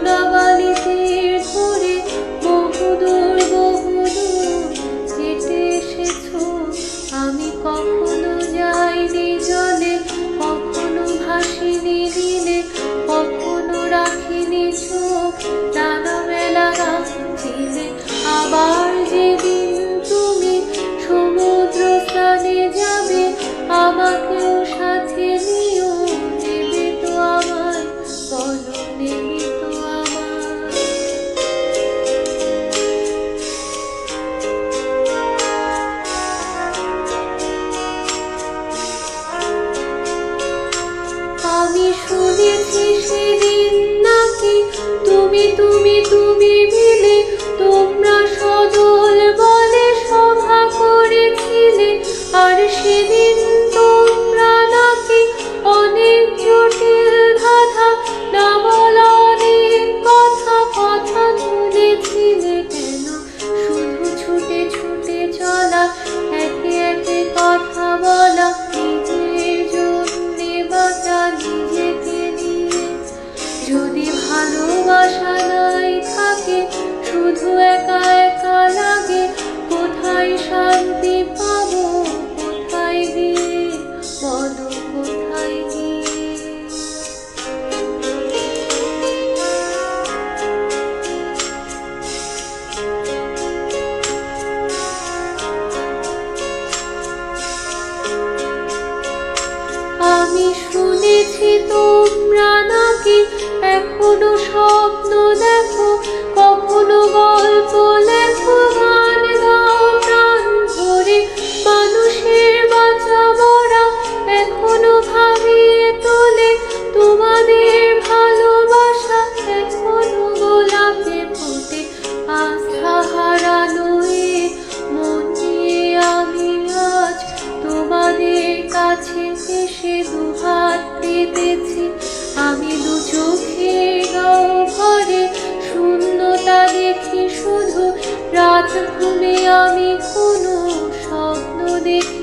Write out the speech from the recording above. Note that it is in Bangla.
যমুনাবালিতে ধরে বহুদূর বহুদূর হেঁটে এসেছো। আমি কখনো যাইনি জলে, কখনো ভাসিনি নীলে, কখনো রাখিনি চোখ ডানা মেলা গাছিলে। আবার যেদিন তুমি সমুদ্র স্নানে যাবে, আমাকেও সাথে নিও। নেবে তো আমায়, বলো নেবে তো আমায়। আমি শুনেছি সেদিন নাকি তুমি তুমি তুমি মিলে তোমরা সদল বলে সভা করেছিলে। আর সেদিন তোমরা নাকি অনেক জটিল ধাঁধা না বলা অনেক কথা কথা তুলেছিলে। কেন শুধু ছুটে ছুটে চলা, একে একে কথা বলা, নিজের জন্যে বাঁচা নিজেকে নিয়ে। যদি ভালোবাসা নাই থাকে, শুধু একা একা লাগে, কোথায় শান্তি পাবো, কোথায় গিয়ে, বলো কোথায় গিয়ে। আমি শুনেছি তোমরা নাকি এখনো স্বপ্ন দেখো, কখনো গল্প লেখো, গান গাও প্রাণ ভরে। মানুষের বাঁচা মরা এখনো ভাবিয়ে তোলে, তোমাদের ভালোবাসা এখনো গোলাপে ফোটে। আস্থা হারানো এ মন নিয়ে আমি আজ তোমাদের কাছে এসে দুহাত পেতেছি। আমি দু চোখে গাও ভরে শূন্যতা দেখি শুধু, রাত ঘুমে আমি কোনো স্বপ্ন দেখি।